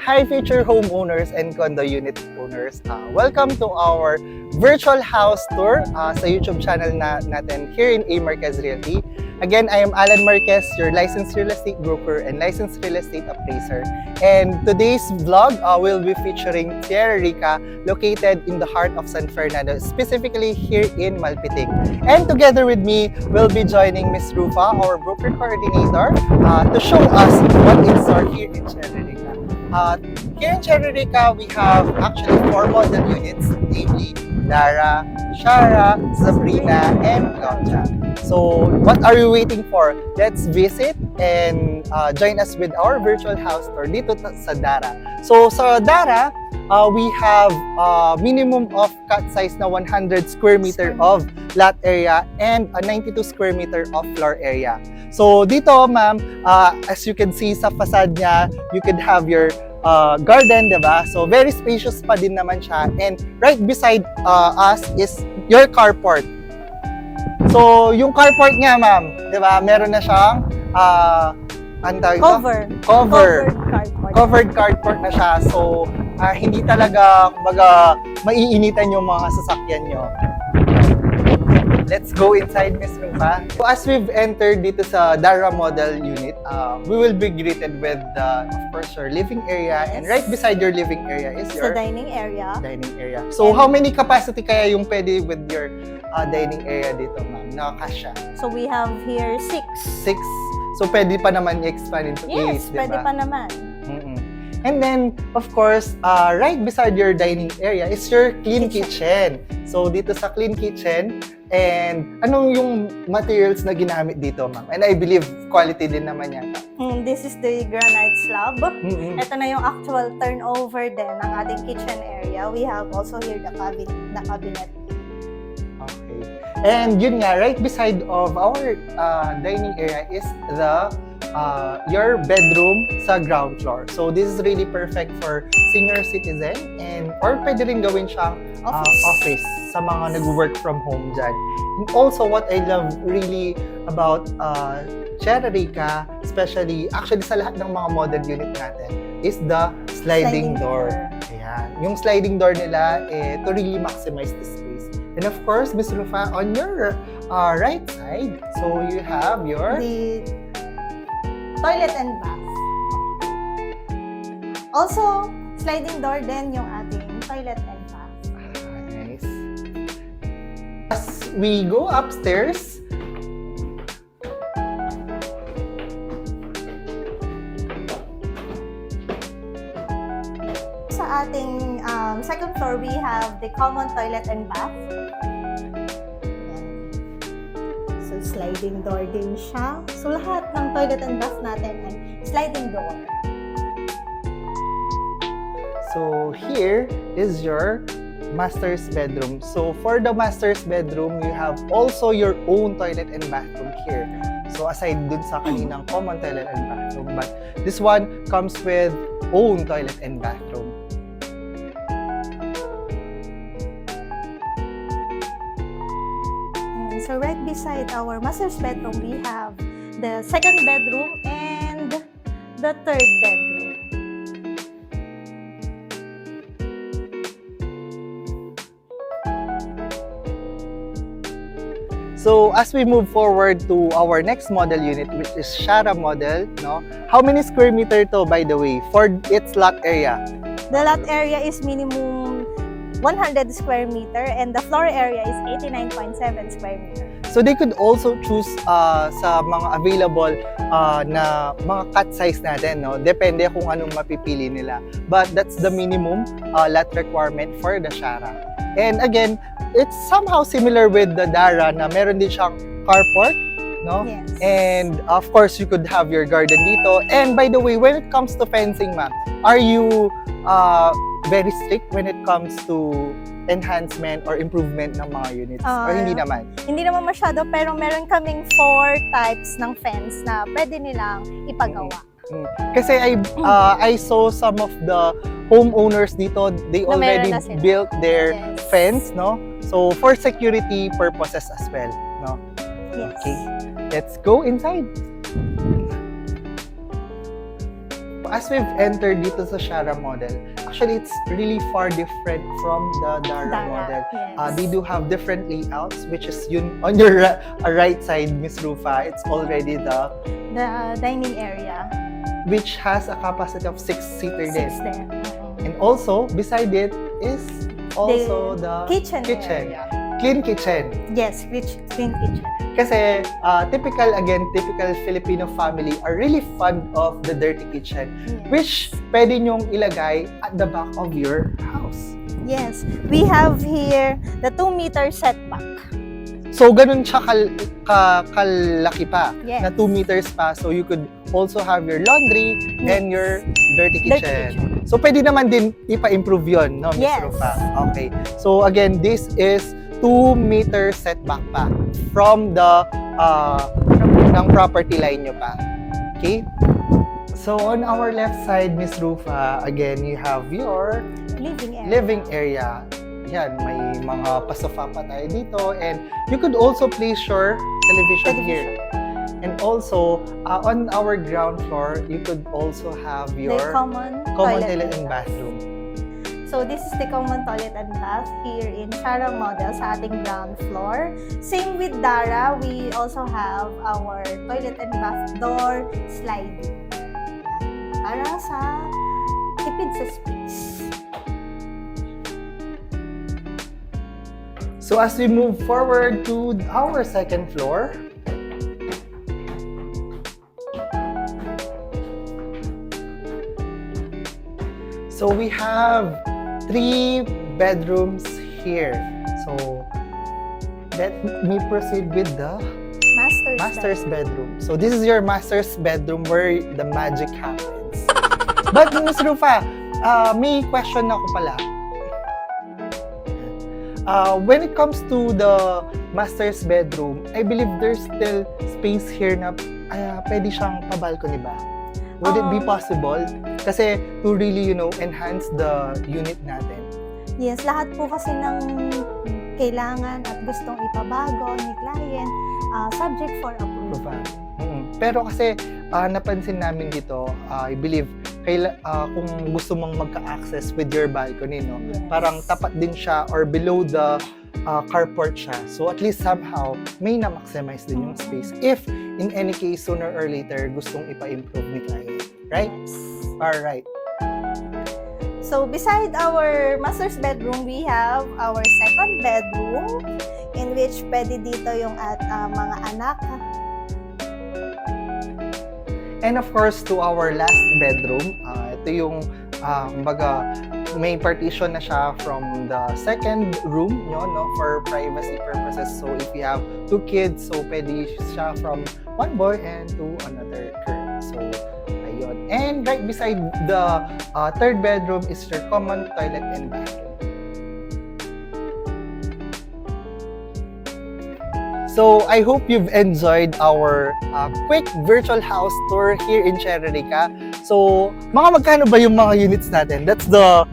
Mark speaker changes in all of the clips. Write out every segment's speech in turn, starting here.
Speaker 1: Hi future homeowners and condo unit owners. Welcome to our virtual house tour sa YouTube channel natin here in A. Marquez Realty. Again, I am Alan Marquez, your licensed real estate broker and licensed real estate appraiser. And today's vlog will be featuring Tiera Rica, located in the heart of San Fernando, specifically here in Malpitic. And together with me will be joining Miss Rufa, our broker coordinator, to show us what in store here in Tiera Rica. Here in Tiera Rica, we have actually 4 model units, namely Darra, Ciara, Sabrina, and Brgy. So, what are you waiting for? Let's visit and join us with our virtual house tour dito sa Darra. So, sa Darra, we have minimum of cut size na 100 square meter of lot area and a 92 square meter of floor area. So, dito, ma'am, as you can see sa facade niya, you could have your garden, diba? So, very spacious pa din naman siya. And right beside us is your carport. So, yung carport niya, ma'am, diba? Meron na siyang covered carport na siya. So, hindi talaga maiinitan yung mga sasakyan nyo. Let's go inside, Miss Rufa. So, as we've entered dito sa Darra Model unit, we will be greeted with, of course, your living area. Yes. And right beside your living area is your
Speaker 2: dining area.
Speaker 1: So, how many capacity kaya yung pwede with your dining area dito, ma'am? Nakakasya.
Speaker 2: So, we have here 6.
Speaker 1: 6. So, pwede pa naman i-expand into 8,
Speaker 2: yes,
Speaker 1: diba?
Speaker 2: Pwede pa naman.
Speaker 1: And then, of course, right beside your dining area is your clean kitchen. So, dito sa clean kitchen, and anong yung materials na ginamit dito, ma'am? And I believe quality din naman yata.
Speaker 2: This is the granite slab. Ito na yung actual turnover din ng ating kitchen area. We have also here the cabinet.
Speaker 1: Okay. And yun nga, right beside of our dining area is the your bedroom sa ground floor. So this is really perfect for senior citizen and or pwede rin gawin siyang office sa mga nag-work from home dyan. And also what I love really about Tiera Rica, especially actually sa lahat ng mga model unit natin, is the sliding door. Ayan. Yung sliding door nila to really maximize the space. And of course, Ms. Rufa, on your right side, so you have the
Speaker 2: toilet and bath. Also, sliding door din yung ating toilet and bath.
Speaker 1: Nice. As we go upstairs,
Speaker 2: sa ating second floor, we have the common toilet and bath. So, sliding door din siya. So, lahat ng toilet and bath natin ay sliding door.
Speaker 1: So, here is your master's bedroom. So, for the master's bedroom, you have also your own toilet and bathroom here. So, aside dun sa kaninang common toilet and bathroom, but this one comes with own toilet and bathroom.
Speaker 2: So right beside our master's bedroom, we have the second bedroom and the third bedroom.
Speaker 1: So as we move forward to our next model unit, which is Ciara Model, no? How many square meter to, by the way, for its lot area?
Speaker 2: The lot area is minimum 100 square meter and the floor area is 89.7 square meter.
Speaker 1: So they could also choose sa mga available na mga cut size natin, no? Depende kung anong mapipili nila. But that's the minimum lot requirement for the Ciara. And again, it's somehow similar with the Darra na meron din siyang carport, no?
Speaker 2: Yes.
Speaker 1: And of course, you could have your garden dito. And by the way, when it comes to fencing, ma'am, are you very strict when it comes to enhancement or improvement ng mga units? Or hindi naman?
Speaker 2: Hindi naman masyado, pero meron kaming 4 types ng fence na pwede nilang ipagawa.
Speaker 1: Kasi I saw some of the homeowners dito, they already built their fence, no? So for security purposes as well, no?
Speaker 2: Yes.
Speaker 1: Okay, let's go inside. as we've entered dito sa Ciara Model, actually it's really far different from the Darra Model.
Speaker 2: Yes.
Speaker 1: They do have different layouts, which is yun on your right side, Miss Rufa. It's already the
Speaker 2: dining area,
Speaker 1: which has a capacity of 6-seater din.
Speaker 2: 6 there.
Speaker 1: And also, beside it is also the
Speaker 2: kitchen area.
Speaker 1: Clean kitchen.
Speaker 2: Yes, clean kitchen.
Speaker 1: Kasi typical Filipino family are really fond of the dirty kitchen,
Speaker 2: Yes.
Speaker 1: which pwede nyong ilagay at the back of your house.
Speaker 2: Yes, we have here the 2-meter setback.
Speaker 1: So, ganun siya kalaki pa,
Speaker 2: Yes.
Speaker 1: na 2 meters pa. So, you could also have your laundry and your dirty kitchen. So, pwede naman din ipa-improve yun, no, Ms.
Speaker 2: Yes.
Speaker 1: Rufa? Okay. So, again, this is 2-meter setback pa from the ng property line nyo pa. Okay? So, on our left side, Ms. Rufa, again, you have your living area. Yan, may mga pasofa pa tayo dito. And you could also place your television here. And also, on our ground floor, you could also have your
Speaker 2: the common
Speaker 1: toilet and bathroom.
Speaker 2: So this is the common toilet and bath here in Ciara Model sa ating ground floor. Same with Darra, we also have our toilet and bath door sliding. Para sa tipid sa space.
Speaker 1: So as we move forward to our second floor, so we have 3 bedrooms here. So let me proceed with the master's bedroom. So this is your master's bedroom where the magic happens. But Ms. Rufa, may question ako pala. When it comes to the master's bedroom, I believe there's still space here na pwede siyang pa-balcony ba? Would it be possible? Kasi to really, enhance the unit natin.
Speaker 2: Yes, lahat po kasi ng kailangan at gustong ipabago ni client, subject for approval.
Speaker 1: Pero kasi napansin namin dito, I believe, kung gusto mong magka-access with your balcony, no?
Speaker 2: Yes.
Speaker 1: Parang tapat din siya or below the carport siya. So at least somehow, may na-maximize din yung space. If in any case, sooner or later, gustong ipa-improve ni client. Right?
Speaker 2: Yes.
Speaker 1: Alright.
Speaker 2: So beside our master's bedroom, we have our second bedroom in which pwede dito yung mga anak.
Speaker 1: And of course, to our last bedroom, ito yung, kumbaga, may partition na siya from the second room nyo, no, for privacy purposes. So if you have 2 kids, so pwede siya from one boy and to another girl. So, ayun. And right beside the third bedroom is your common toilet and bathroom. So, I hope you've enjoyed our quick virtual house tour here in Tiera Rica. So, magkano ba yung mga units natin? That's the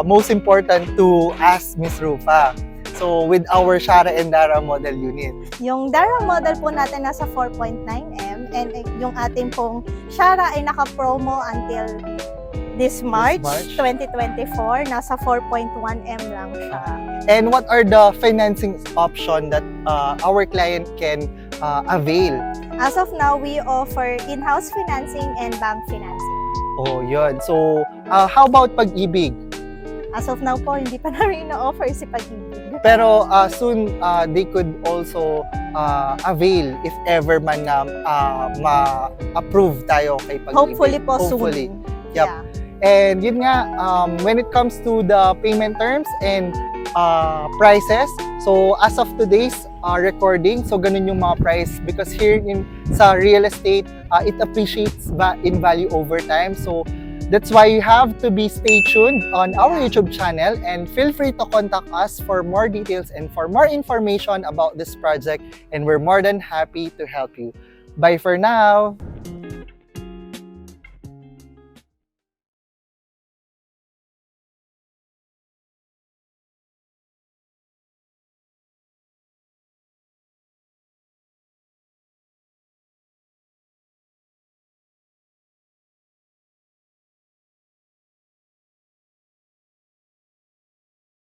Speaker 1: most important to ask Miss Rufa. So, with our Ciara and Darra Model unit.
Speaker 2: Yung Darra Model po natin nasa 4.9M and yung ating pong Ciara ay naka-promo until this March 2024. Nasa 4.1M lang siya.
Speaker 1: And what are the financing option that our client can avail?
Speaker 2: As of now, we offer in-house financing and bank financing.
Speaker 1: Oh, yun. So, how about pag-ibig?
Speaker 2: As of now po, hindi pa namin na-offer si Pag-ibig.
Speaker 1: Pero soon, they could also avail if ever man na ma-approve tayo kay Pag-ibig.
Speaker 2: Hopefully po soon.
Speaker 1: Yep.
Speaker 2: Yeah.
Speaker 1: And yun nga, when it comes to the payment terms and prices, so as of today's recording, so ganun yung mga price because here sa real estate, it appreciates in value over time. So that's why you have to stay tuned on our YouTube channel and feel free to contact us for more details and for more information about this project, and we're more than happy to help you. Bye for now!